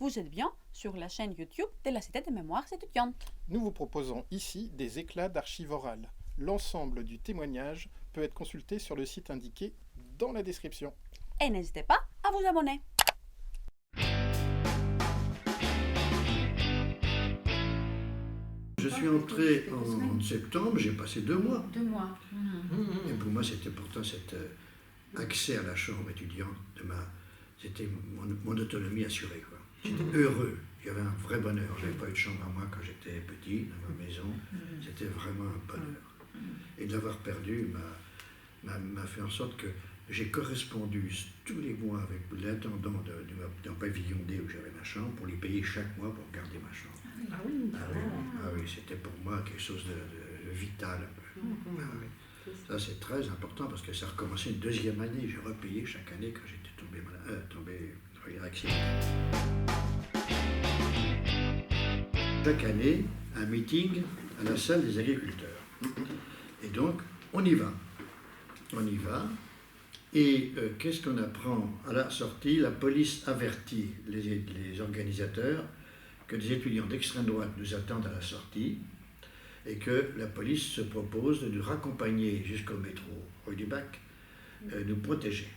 Vous êtes bien sur la chaîne YouTube de la Cité des mémoires étudiantes. Nous vous proposons ici des éclats d'archives orales. L'ensemble du témoignage peut être consulté sur le site indiqué dans la description. Et n'hésitez pas à vous abonner. Je suis entré en septembre, j'ai passé 2 mois. 2 mois. Et pour moi, c'était pourtant cet accès à la chambre étudiante, c'était mon autonomie assurée, quoi. J'étais heureux, j'avais un vrai bonheur. Je n'avais pas eu de chambre à moi quand j'étais petit, dans ma maison. C'était vraiment un bonheur. Et de l'avoir perdu m'a fait en sorte que j'ai correspondu tous les mois avec l'intendant d'un pavillon D où j'avais ma chambre pour lui payer chaque mois pour garder ma chambre. Ah oui. Ah oui, c'était pour moi quelque chose de vital. Ah oui. Ça, c'est très important parce que ça a recommencé une 2e année. J'ai repayé chaque année quand j'étais tombé accidenté. Chaque année, un meeting à la salle des agriculteurs. Et donc, on y va. On y va. Et qu'est-ce qu'on apprend à la sortie? La police avertit les organisateurs que des étudiants d'extrême droite nous attendent à la sortie et que la police se propose de nous raccompagner jusqu'au métro rue du Bac, nous protéger.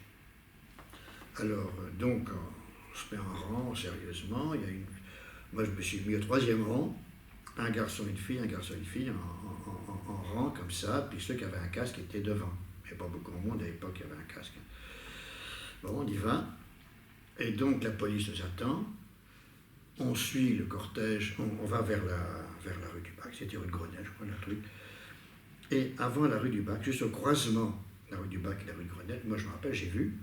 Alors, donc, on se met en rang sérieusement. Moi, je me suis mis au 3e rang, un garçon, une fille, en rang comme ça, puis ceux qui avaient un casque étaient devant. Il n'y avait pas beaucoup de monde à l'époque qui avait un casque. Bon, on y va. Et donc, la police nous attend. On suit le cortège, on va vers la rue du Bac, c'était rue de Grenelle, je crois, le truc. Et avant la rue du Bac, juste au croisement de la rue du Bac et la rue de Grenelle, moi je me rappelle, j'ai vu,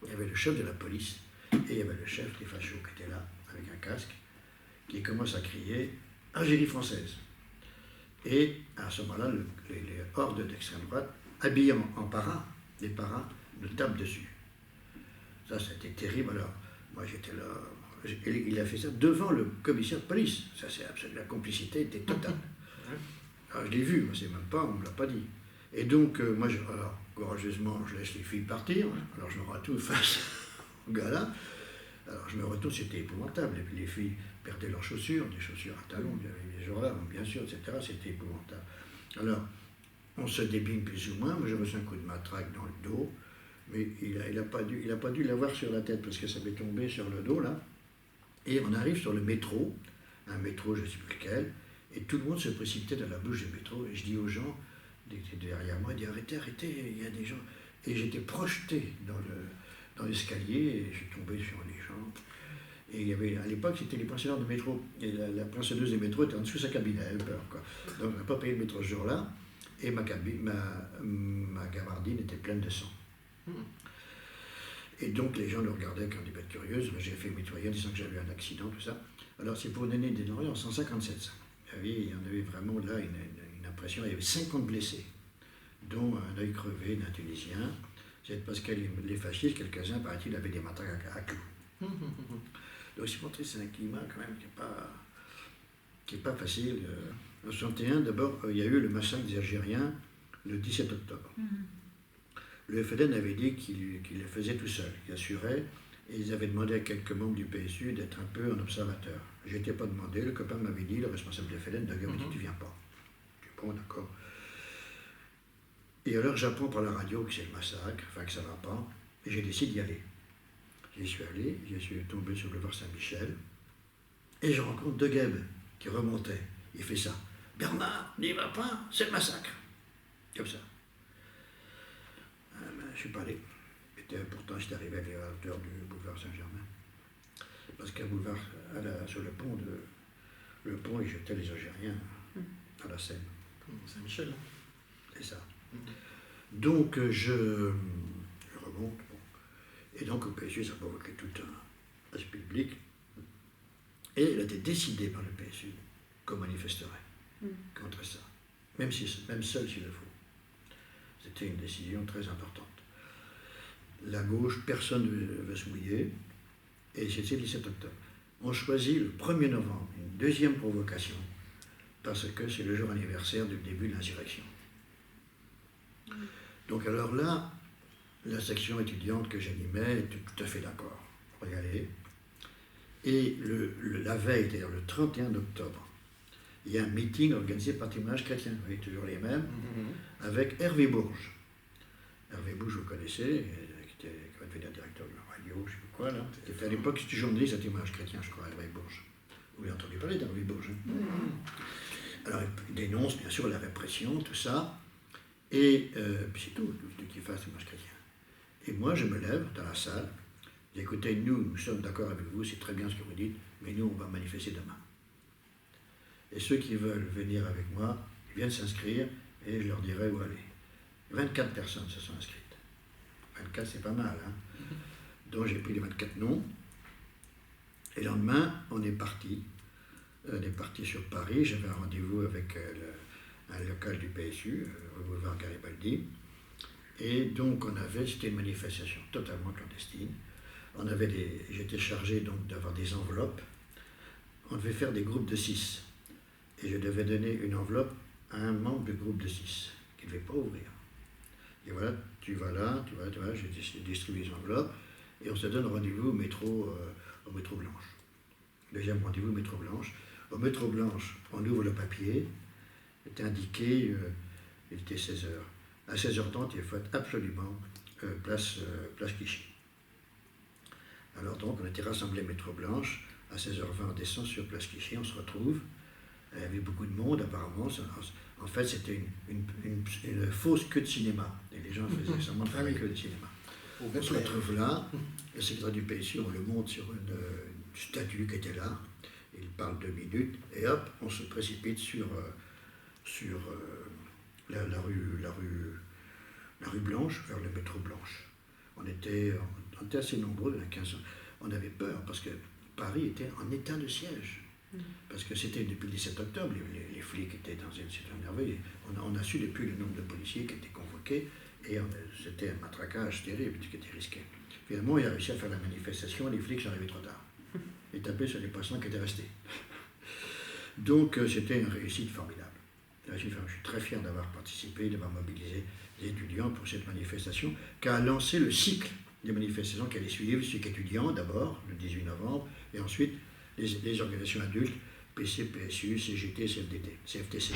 il y avait le chef de la police et il y avait le chef des fachos qui était là, avec un casque, qui commence à crier « Algérie française ». Et à ce moment-là, les hordes d'extrême droite, habillés en paras, les paras, nous tapent dessus. Ça, c'était terrible. Alors, moi j'étais là. Il a fait ça devant le commissaire de police. Ça, c'est absolument, la complicité était totale. Alors, je l'ai vu, c'est même pas, on ne me l'a pas dit. Et donc, moi, alors, courageusement, je laisse les filles partir. Alors, je me retourne face au gars-là. Alors, je me retourne, c'était épouvantable. Et puis, les filles perdaient leurs chaussures, des chaussures à talons, il y avait des jours-là, bien sûr, etc. C'était épouvantable. Alors, on se débine plus ou moins. Moi, j'ai reçu un coup de matraque dans le dos. Mais il n'a pas dû l'avoir sur la tête parce que ça m'est tombé sur le dos, là. Et on arrive sur le métro, un métro, je ne sais plus lequel, et tout le monde se précipitait dans la bouche du métro. Et je dis aux gens, qui étaient derrière moi, arrêtez, il y a des gens. Et j'étais projeté dans l'escalier, et je suis tombé sur les gens. Et il y avait, à l'époque, c'était les pensionnaires de métro. Et la pensionneuse des métros était en dessous de sa cabine, elle avait peur, quoi. Donc on n'a pas payé le métro ce jour-là, et ma gabardine était pleine de sang. Et donc les gens le regardaient avec une bête curieuse. J'ai fait nettoyer en disant que j'avais eu un accident, tout ça. Alors c'est pour donner des denrées en 157. Ça. Il y en avait vraiment là une impression. Il y avait 50 blessés, dont un œil crevé d'un Tunisien. C'est parce que les fascistes, quelques-uns, paraît-il, avaient des matraques à clous. Donc c'est montré, c'est un climat quand même qui n'est pas facile. En 1961, d'abord, il y a eu le massacre des Algériens le 17 octobre. Le FLN avait dit qu'il le faisait tout seul, qu'il assurait, et ils avaient demandé à quelques membres du PSU d'être un peu un observateur. Je n'étais pas demandé, le copain m'avait dit, le responsable du FLN, d'ailleurs, m'a dit, tu ne viens pas. Je dis, bon, d'accord. Et alors j'apprends par la radio que c'est le massacre, enfin que ça ne va pas, et j'ai décidé d'y aller. J'y suis allé, je suis tombé sur le boulevard Saint-Michel, et je rencontre De Gueb, qui remontait. Il fait ça. Bernard, n'y va pas, c'est le massacre. Comme ça. Je ne suis pas allé. Pourtant, j'étais arrivé à la hauteur du boulevard Saint-Germain. Parce qu'à boulevard, sur le pont, ils jetaient les Algériens à la Seine. Saint-Michel. C'est ça. Donc, je remonte. Bon. Et donc, au PSU, ça a provoqué tout un aspect public. Et il a été décidé par le PSU qu'on manifesterait contre ça. Même seul s'il le faut. C'était une décision très importante. La gauche, personne ne veut se mouiller, et c'était le 17 octobre. On choisit le 1er novembre, une 2e provocation, parce que c'est le jour anniversaire du début de l'insurrection. Donc alors là, la section étudiante que j'animais était tout à fait d'accord pour y aller. Et la veille, c'est-à-dire le 31 octobre, il y a un meeting organisé par Témoignage chrétien, vous voyez, toujours les mêmes, avec Hervé Bourges. Hervé Bourges, vous connaissez, qui va devenir directeur de la radio, je ne sais plus quoi, là. C'était à l'époque, c'était journaliste à Témoignage chrétien, je crois, Hervé Bourges. Vous avez entendu parler d'Hervé Bourges, hein? Alors, il dénonce, bien sûr, la répression, tout ça, et puis c'est tout ce qu'il fasse, Témoignage chrétien. Et moi, je me lève dans la salle, je dis, écoutez, nous sommes d'accord avec vous, c'est très bien ce que vous dites, mais nous, on va manifester demain. Et ceux qui veulent venir avec moi, ils viennent s'inscrire, et je leur dirai où aller. 24 personnes se sont inscrites. 24, c'est pas mal, hein. Donc j'ai pris les 24 noms. Et le lendemain, on est parti. On est parti sur Paris. J'avais un rendez-vous avec un local du PSU, au boulevard Garibaldi. Et donc c'était une manifestation totalement clandestine. J'étais chargé donc d'avoir des enveloppes. On devait faire des groupes de 6. Et je devais donner une enveloppe à un membre du groupe de 6, qui ne devait pas ouvrir. Et voilà, tu vas là, j'ai distribué les enveloppes, et on se donne rendez-vous au métro Blanche. Deuxième rendez-vous, métro Blanche. Au métro Blanche, on ouvre le papier, il était indiqué, il était 16h. À 16h30, il faut être absolument place Clichy. Alors donc, on était rassemblés métro Blanche, à 16h20, on descend sur place Clichy, on se retrouve. Il y avait beaucoup de monde, apparemment. En fait, c'était une fausse queue de cinéma. Et les gens faisaient seulement faire la queue de cinéma. On se retrouve là, le secrétaire du PSU, on le monte sur une statue qui était là. Il parle 2 minutes, et hop, on se précipite sur la rue Blanche, vers le métro Blanche. On était assez nombreux, 15 ans. On avait peur, parce que Paris était en état de siège. Parce que c'était depuis le 17 octobre, les flics étaient dans une situation merveilleuse. On a su depuis le nombre de policiers qui étaient convoqués, et c'était un matraquage terrible qui était risqué. Finalement, il a réussi à faire la manifestation, les flics sont arrivés trop tard. Ils tapaient sur les passants qui étaient restés. Donc c'était une réussite formidable. Je suis très fier d'avoir participé, d'avoir mobilisé les étudiants pour cette manifestation, qui a lancé le cycle des manifestations qui allaient suivre, le cycle étudiant d'abord, le 18 novembre, et ensuite les organisations adultes, PC, PSU, CGT, CFTC.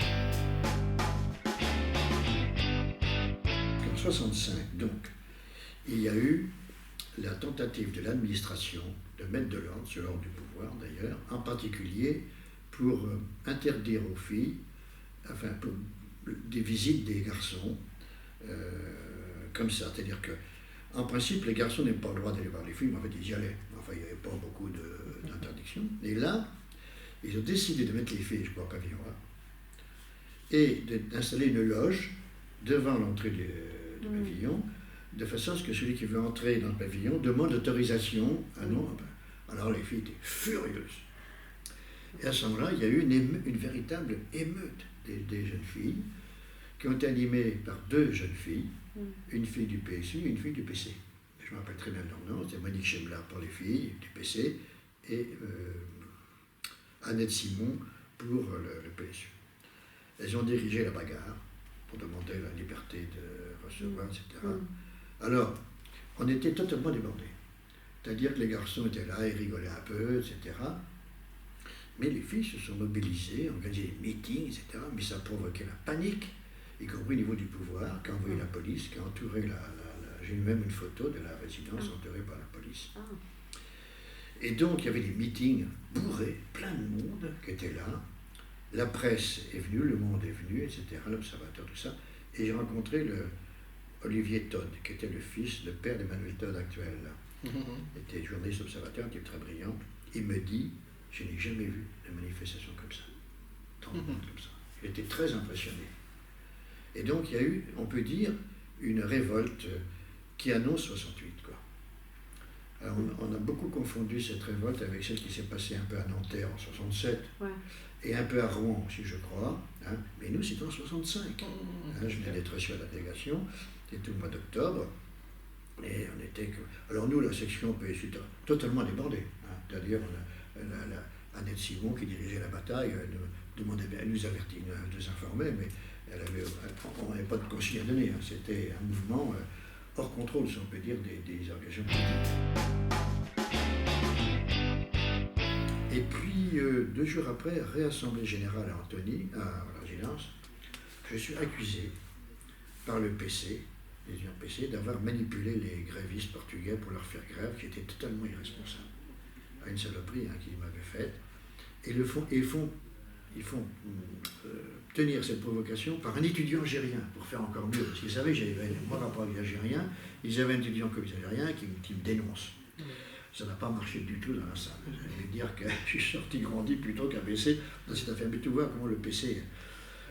En 1965, donc, il y a eu la tentative de l'administration de mettre de l'ordre, sur l'ordre du pouvoir d'ailleurs, en particulier pour interdire aux filles, enfin pour des visites des garçons, comme ça. C'est-à-dire que, en principe, les garçons n'avaient pas le droit d'aller voir les filles, mais en fait, ils y allaient. Enfin, il n'y avait pas beaucoup d'interdictions. Et là, ils ont décidé de mettre les filles, je crois, au pavillon A, et d'installer une loge devant l'entrée du pavillon, de façon à ce que celui qui veut entrer dans le pavillon demande l'autorisation. Ah non, alors les filles étaient furieuses. Et à ce moment-là, il y a eu une véritable émeute des jeunes filles, qui ont été animées par 2 jeunes filles, une fille du PSU et une fille du PC. Je me rappelle très bien leur nom, c'est Monique Chemla pour les filles du PC et Annette Simon pour le PSU. Elles ont dirigé la bagarre pour demander la liberté de recevoir, etc. Alors, on était totalement débordés. C'est-à-dire que les garçons étaient là, ils rigolaient un peu, etc. Mais les filles se sont mobilisées, organisé des meetings, etc. Mais ça a provoqué la panique, y compris au niveau du pouvoir, qui a envoyé la police, qui a entouré j'ai eu même une photo de la résidence entourée par la police. Et donc, il y avait des meetings bourrés, plein de monde qui était là. La presse est venue, le monde est venu, etc., l'observateur, tout ça. Et j'ai rencontré Olivier Todd, qui était le fils, le père d'Emmanuel Todd actuel. Il était journaliste observateur, un type très brillant. Il me dit, je n'ai jamais vu de manifestation comme ça, tant de monde comme ça. Il était très impressionné. Et donc, il y a eu, on peut dire, une révolte qui annonce 68, quoi. Alors, on a beaucoup confondu cette révolte avec celle qui s'est passée un peu à Nanterre en 67, et un peu à Rouen aussi, je crois. Hein. Mais nous, c'était en 65. Je venais d'être reçu à la délégation, c'était au mois d'octobre, et on était... Alors nous, la section PSU était totalement débordée. Hein. C'est-à-dire, Annette Simon, qui dirigeait la bataille, elle nous avertit, nous informait, mais on n'avait pas de consigne à donner. Hein. C'était un mouvement hors contrôle, si on peut dire, des organisations politiques. Et puis, 2 jours après, réassemblée générale à Antony, à la résidence, je suis accusé par le PC, les unions PC, d'avoir manipulé les grévistes portugais pour leur faire grève, qui était totalement irresponsable. À une saloperie qui m'avait faite. Et ils font tenir cette provocation par un étudiant algérien, pour faire encore mieux. Parce qu'ils savaient que j'avais mon rapport avec l'Algérien, ils avaient un étudiant comme algérien qui me dénonce. Ça n'a pas marché du tout dans la salle. Je vais dire que je suis sorti grandi plutôt qu'un PC dans cette affaire. Mais tu vois comment le PC,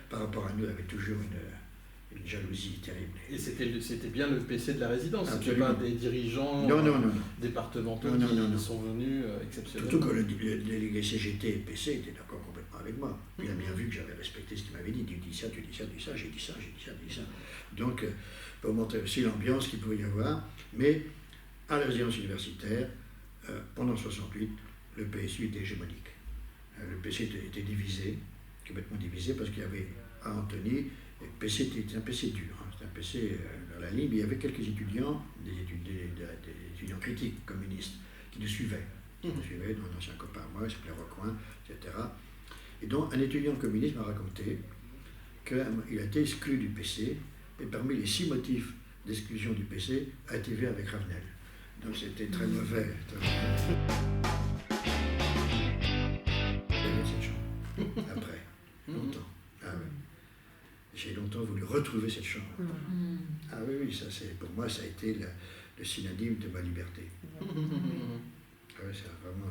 par rapport à nous, avait toujours une jalousie terrible. Et c'était bien le PC de la résidence, c'était Absolument. pas des dirigeants Non. départementaux Non. qui sont venus exceptionnellement. Surtout que le délégué CGT et PC était d'accord complètement avec moi. Il a bien vu que j'avais respecté ce qu'il m'avait dit. Tu dis ça, j'ai dit ça, j'ai dit ça. Donc, pour montrer aussi l'ambiance qu'il pouvait y avoir. Mais à la résidence universitaire, pendant 68, le PSU était hégémonique. Le PC était divisé, complètement divisé, parce qu'il y avait à Antony, le PC était un PC dur, c'était un PC à la ligne, mais il y avait quelques étudiants, des étudiants critiques, communistes, qui nous suivaient. Dont un ancien copain à moi, il s'appelait Rocoin, etc. Et donc, un étudiant communiste m'a raconté qu'il a été exclu du PC, et parmi les 6 motifs d'exclusion du PC, a été vu avec Ravenel. Donc c'était très mauvais. J'ai vu cette chambre, après, longtemps. Ah oui. J'ai longtemps voulu retrouver cette chambre. Ah oui, ça pour moi, ça a été le synonyme de ma liberté. Ah oui,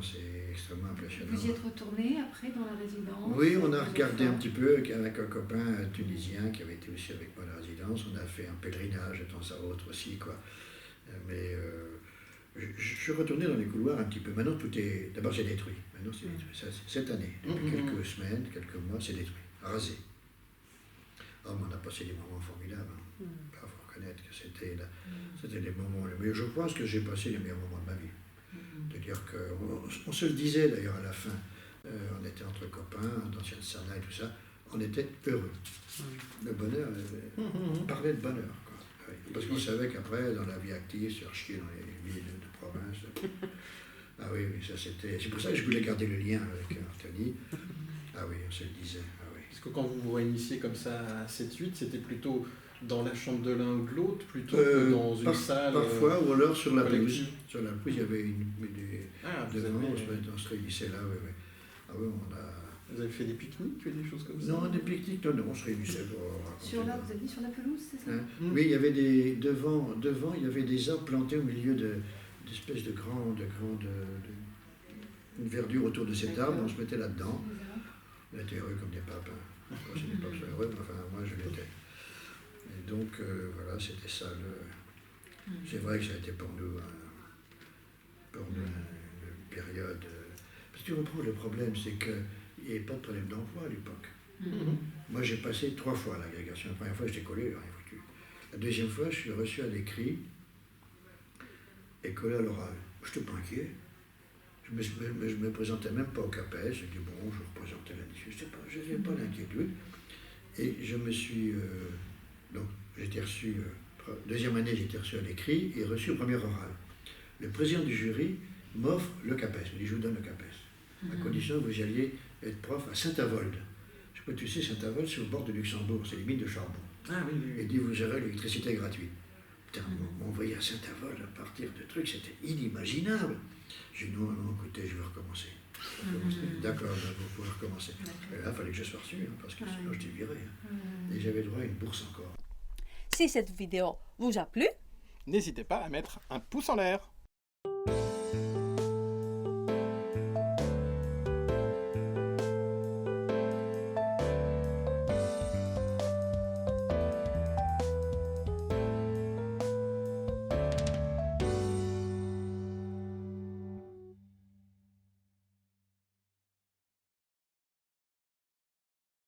c'est extrêmement impressionnant. Vous y êtes retourné après dans la résidence? Oui, on a regardé un petit peu avec un copain tunisien qui avait été aussi avec moi à la résidence. On a fait un pèlerinage de temps à autre aussi, quoi. Mais je suis retourné dans les couloirs un petit peu. Maintenant, tout est... D'abord, c'est détruit. Maintenant, c'est détruit. Cette année, depuis quelques semaines, quelques mois, c'est détruit, rasé. Oh, mais on a passé des moments formidables. Il faut reconnaître que c'était des moments... Mais je pense que j'ai passé les meilleurs moments de ma vie. C'est-à-dire qu'on se le disait d'ailleurs à la fin. On était entre copains, d'anciennes Sana et tout ça. On était heureux. Le bonheur, on parlait de bonheur, quoi. Oui. Parce qu'on savait qu'après, dans la vie active, se faire chier dans les villes de province. Ah oui, ça c'était... C'est pour ça que je voulais garder le lien avec Antony. Ah oui, on se le disait. Ah oui. Est-ce que quand vous vous réunissiez comme ça à 7-8, c'était plutôt dans la chambre de l'un ou de l'autre, plutôt que dans une salle parfois, ou alors sur la collective. pelouse. Sur la pelouse, il y avait devant, on se réunissait là, oui. Ah oui, Vous avez fait des pique-niques, des choses comme ça? Non, des pique-niques, non, on se réunissait pour raconter. Vous avez dit sur la pelouse, c'est ça? Oui, il y avait devant, il y avait des arbres plantés au milieu d'espèces de grandes une verdure autour de cet arbre, on se mettait là-dedans. On était heureux comme des papins. Je n'étais pas heureux, mais enfin, moi je l'étais. Et donc, voilà, c'était ça. C'est vrai que ça a été pour nous une période... Parce que tu reprends le problème, c'est qu'il n'y avait pas de problème d'emploi à l'époque. Moi, j'ai passé 3 fois à l'agrégation. La première fois, j'étais collé, rien foutu. La deuxième fois, je suis reçu à l'écrit et collé à l'oral. Je n'étais pas inquiet. Je ne me présentais même pas au CAPES. Je dis, bon, je représentais l'addition. Je n'avais pas d'inquiétude. Et je me suis... donc, j'étais reçu... deuxième année, j'étais reçu à l'écrit et reçu au premier oral. Le président du jury m'offre le CAPES. Il me dit, je vous donne le CAPES. À condition que vous alliez être prof à Saint-Avold. Je sais pas, tu sais, Saint-Avold, c'est au bord de Luxembourg. C'est les mines de charbon. Ah oui. Et dit, vous aurez l'électricité gratuite. Putain, m'envoyer à Saint-Avold à partir de trucs, c'était inimaginable. J'ai dit, non, écoutez, je vais recommencer. D'accord, vous pouvez recommencer. Et là, il fallait que je sois reçu, parce que sinon, je t'ai viré. Et j'avais droit à une bourse encore. Si cette vidéo vous a plu, N'hésitez pas à mettre un pouce en l'air.